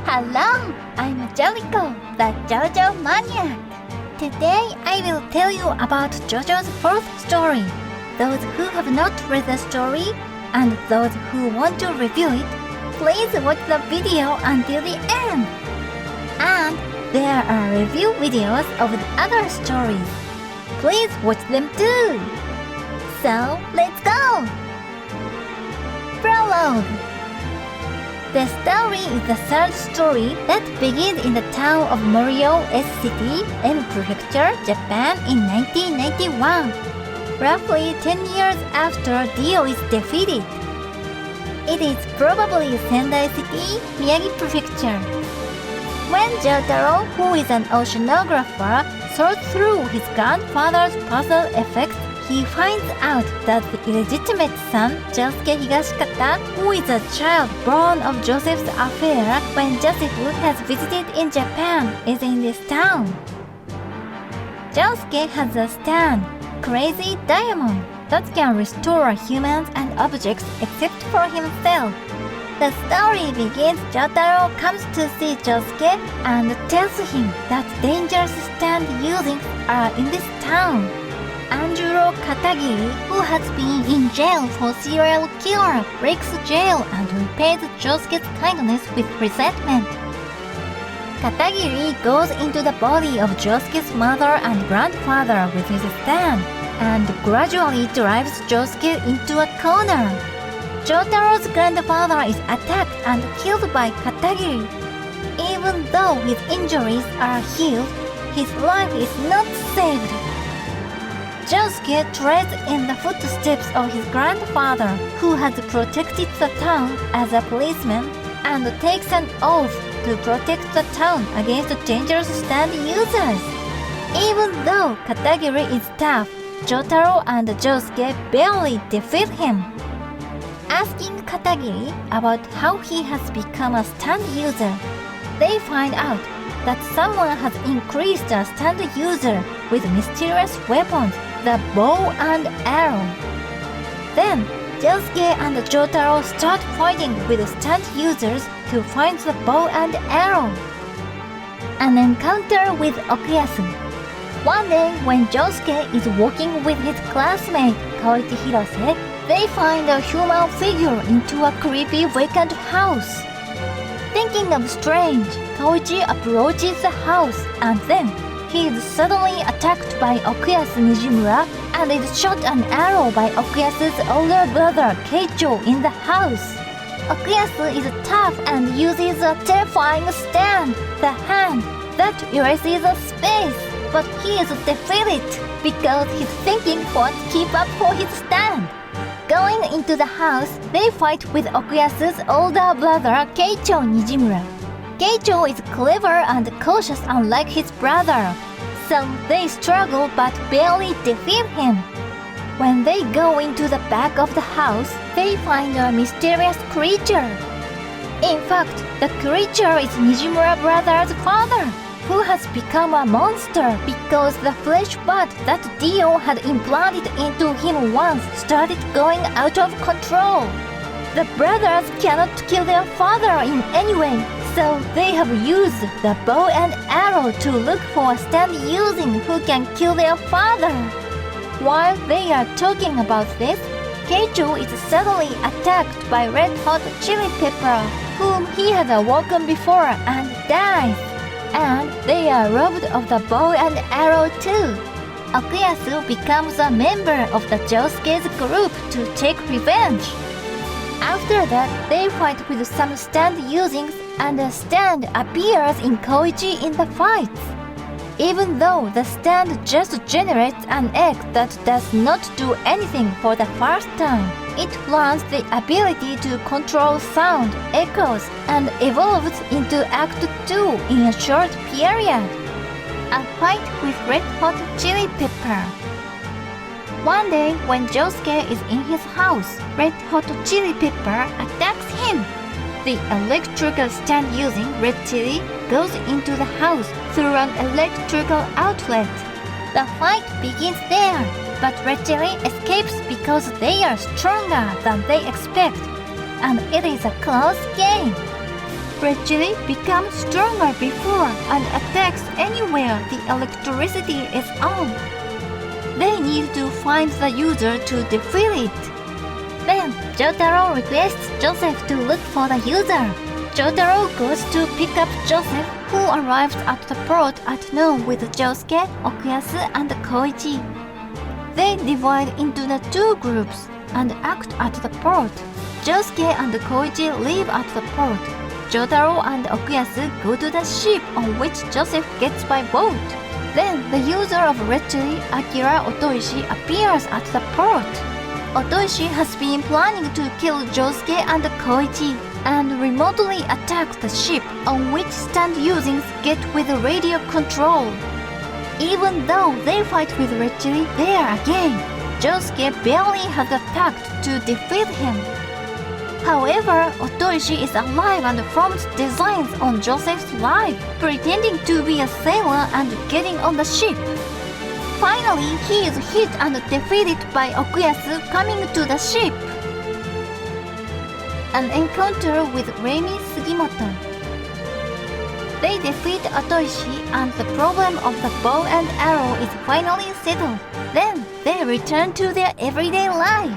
Hello, I'm Jellico, the JoJo Maniac. Today I will tell you about JoJo's fourth story. Those who have not read the story and those who want to review it, please watch the video until the end. And there are review videos of the other stories. Please watch them too. So let's go! Prologue. The story is the third story that begins in the town of Morio-S City, M Prefecture, Japan in 1991, roughly 10 years after Dio is defeated. It is probably Sendai City, Miyagi Prefecture. When Jotaro, who is an oceanographer, sorts through his grandfather's puzzle effects, he finds out that the illegitimate son, Josuke Higashikata, who is a child born of Joseph's affair when Joseph has visited in Japan, is in this town. Josuke has a stand, Crazy Diamond, that can restore humans and objects except for himself. The story begins Jotaro comes to see Josuke and tells him that dangerous stand usings are in this town. Anjuro Katagiri, who has been in jail for serial killer, breaks jail and repays Josuke's kindness with resentment. Katagiri goes into the body of Josuke's mother and grandfather with his stand and gradually drives Josuke into a corner. Jotaro's grandfather is attacked and killed by Katagiri. Even though his injuries are healed, his life is not saved. Josuke treads in the footsteps of his grandfather, who has protected the town as a policeman, and takes an oath to protect the town against dangerous stand users. Even though Katagiri is tough, Jotaro and Josuke barely defeat him. Asking Katagiri about how he has become a stand user, they find out that someone has increased a stand user with mysterious weapons, the bow and arrow. Then, Josuke and Jotaro start fighting with stand users to find the bow and arrow. An encounter with Okuyasu. One day, when Josuke is walking with his classmate Koichi Hirose, they find a human figure into a creepy vacant house. Thinking of strange, Koichi approaches the house and then he is suddenly attacked by Okuyasu Nijimura and is shot an arrow by Okuyasu's older brother Keicho in the house. Okuyasu is tough and uses a terrifying stand, the hand, that erases a space, but he is defeated because his thinking won't keep up for his stand. Going into the house, they fight with Okuyasu's older brother Keicho Nijimura. Keicho is clever and cautious unlike his brother, so they struggle but barely defeat him. When they go into the back of the house, they find a mysterious creature. In fact, the creature is Nijimura brother's father, who has become a monster because the flesh bud that Dio had implanted into him once started going out of control. The brothers cannot kill their father in any way, so they have used the bow and arrow to look for a stand using who can kill their father. While they are talking about this, Keicho is suddenly attacked by Red Hot Chili Pepper, whom he has awoken before and dies. And they are robbed of the bow and arrow too. Okuyasu becomes a member of the Josuke's group to take revenge. After that, they fight with some stand usings and a stand appears in Koichi in the fights. Even though the stand just generates an egg that does not do anything for the first time, it learns the ability to control sound, echoes, and evolves into Act 2 in a short period. A fight with Red Hot Chili Pepper. One day, when Josuke is in his house, Red Hot Chili Pepper attacks him. The electrical stand using Red Chili goes into the house through an electrical outlet. The fight begins there, but Red Chili escapes because they are stronger than they expect, and it is a close game. Red Chili becomes stronger before and attacks anywhere the electricity is on. They need to find the user to defeat it. Then Jotaro requests Joseph to look for the user. Jotaro goes to pick up Joseph, who arrives at the port at noon with Josuke, Okuyasu, and Koichi. They divide into the two groups and act at the port. Josuke and Koichi leave at the port. Jotaro and Okuyasu go to the ship on which Joseph gets by boat. Then the user of Red Chili, Akira Otoishi, appears at the port. Otoishi has been planning to kill Josuke and Koichi and remotely attack the ship on which stand using get with radio control. Even though they fight with Red Chili there again, Josuke barely has attacked to defeat him. However, Otoishi is alive and forms designs on Joseph's life, pretending to be a sailor and getting on the ship. Finally, he is hit and defeated by Okuyasu coming to the ship. An encounter with Reimi Sugimoto. They defeat Otoishi and the problem of the bow and arrow is finally settled. Then they return to their everyday life.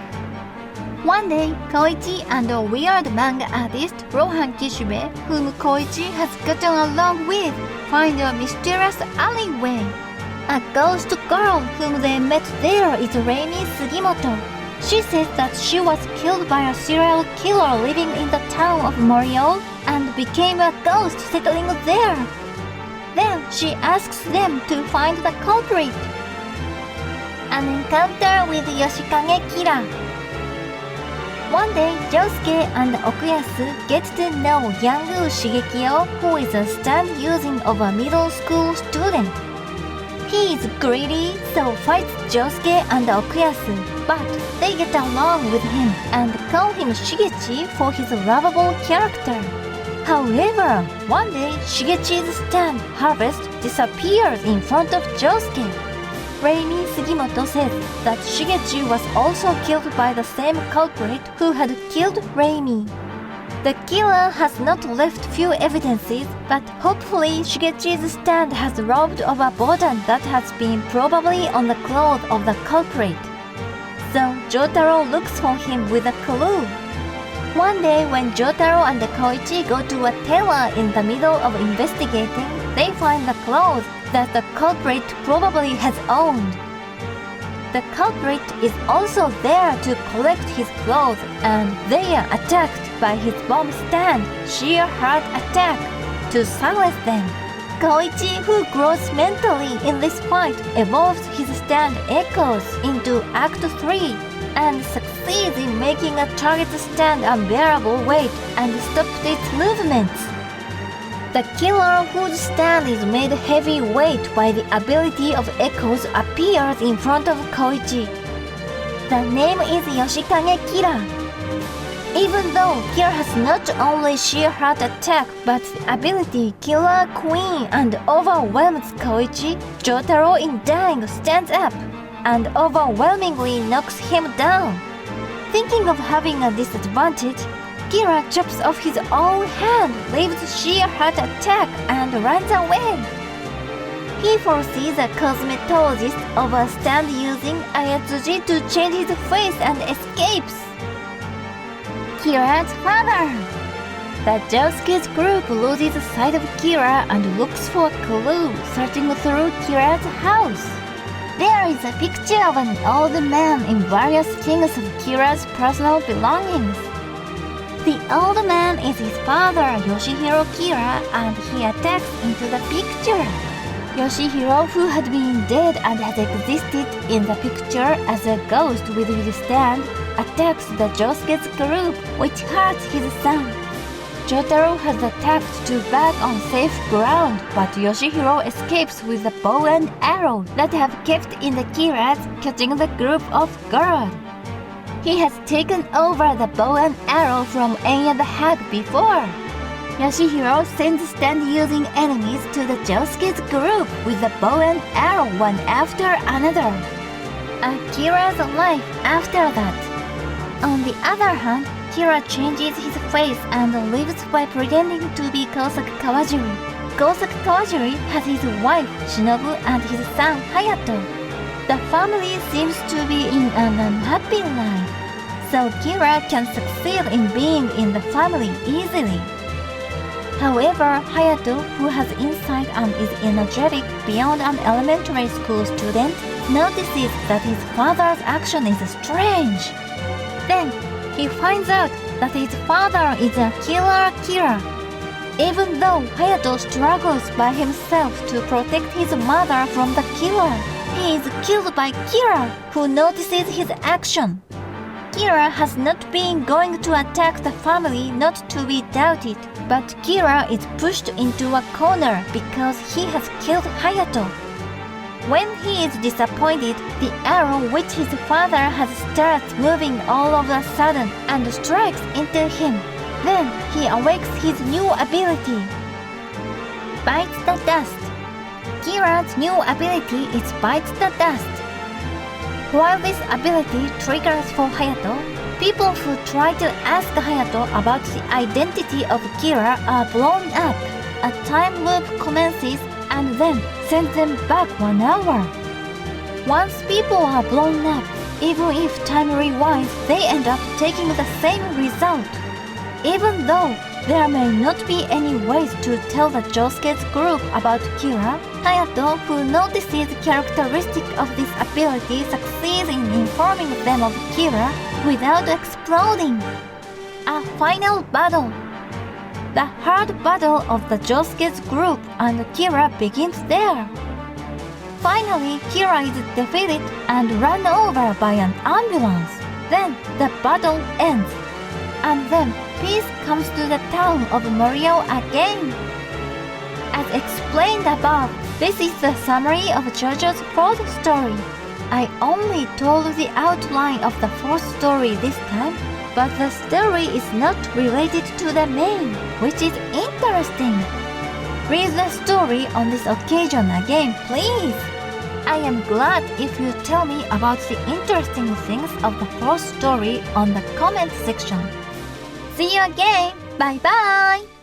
One day, Koichi and a weird manga artist, Rohan Kishibe, whom Koichi has gotten along with, find a mysterious alleyway. A ghost girl whom they met there is Reimi Sugimoto. She says that she was killed by a serial killer living in the town of Morio and became a ghost settling there. Then she asks them to find the culprit. An encounter with Yoshikage Kira. One day, Josuke and Okuyasu get to know Yangu Shigekio, who is a stand using of a middle school student. He is greedy, so fights Josuke and Okuyasu, but they get along with him and call him Shigechi for his lovable character. However, one day Shigechi's stand Harvest disappears in front of Josuke. Reimi Sugimoto says that Shigechi was also killed by the same culprit who had killed Reimi. The killer has not left few evidences, but hopefully Shigechi's stand has robbed of a button that has been probably on the clothes of the culprit. So Jotaro looks for him with a clue. One day when Jotaro and Koichi go to a tailor in the middle of investigating, they find the clothes that the culprit probably has owned. The culprit is also there to collect his clothes and they are attacked by his bomb stand, sheer heart attack, to silence them. Koichi, who grows mentally in this fight, evolves his stand Echoes into Act 3 and succeeds in making a target stand unbearable weight and stops its movements. The killer whose stand is made heavy weight by the ability of Echoes appears in front of Koichi. The name is Yoshikage Kira. Even though Kira has not only sheer heart attack but the ability Killer Queen and overwhelms Koichi, Jotaro in dying stands up and overwhelmingly knocks him down. Thinking of having a disadvantage, Kira chops off his own hand, leaves sheer heart attack, and runs away. He foresees a cosmetologist of a stand using Ayatsuji to change his face and escapes. Kira's father. The Josuke's group loses sight of Kira and looks for a clue, searching through Kira's house. There is a picture of an old man in various things of Kira's personal belongings. The old man is his father, Yoshihiro Kira, and he attacks into the picture. Yoshihiro, who had been dead and had existed in the picture as a ghost with his stand, attacks the Josuke's group, which hurts his son. Jotaro has attacked to back on safe ground, but Yoshihiro escapes with the bow and arrow that have kept in the Kiras, catching the group off guard. He has taken over the bow and arrow from Enya the Hag before. Yoshihiro sends stand-using enemies to the Josuke's group with the bow and arrow one after another. Akira's life after that. On the other hand, Kira changes his face and lives by pretending to be Kosaku Kawajiri. Kosaku Kawajiri has his wife Shinobu and his son Hayato. The family seems to be in an unhappy life, so Kira can succeed in being in the family easily. However, Hayato, who has insight and is energetic beyond an elementary school student, notices that his father's action is strange. Then, he finds out that his father is a killer. Even though Hayato struggles by himself to protect his mother from the killer, he is killed by Kira, who notices his action. Kira has not been going to attack the family not to be doubted, but Kira is pushed into a corner because he has killed Hayato. When he is disappointed, the arrow which his father has starts moving all of a sudden and strikes into him. Then he awakes his new ability. Bites the dust. Kira's new ability is Bites the dust. While this ability triggers for Hayato, people who try to ask Hayato about the identity of Kira are blown up. A time loop commences and then sends them back 1 hour. Once people are blown up, even if time rewinds, they end up taking the same result. Even though there may not be any ways to tell the JOJO'S group about Kira, Hayato, who notices characteristic of this ability, succeeds in informing them of Kira without exploding. A final battle. The hard battle of the JOJO'S group and Kira begins there. Finally, Kira is defeated and run over by an ambulance. Then the battle ends. And then peace comes to the town of Morio again. As explained above, this is the summary of JOJO's 4th story. I only told the outline of the 4th story this time, but the story is not related to the main, which is interesting. Read the story on this occasion again, please. I am glad if you tell me about the interesting things of the 4th story on the comment section. See you again. Bye bye.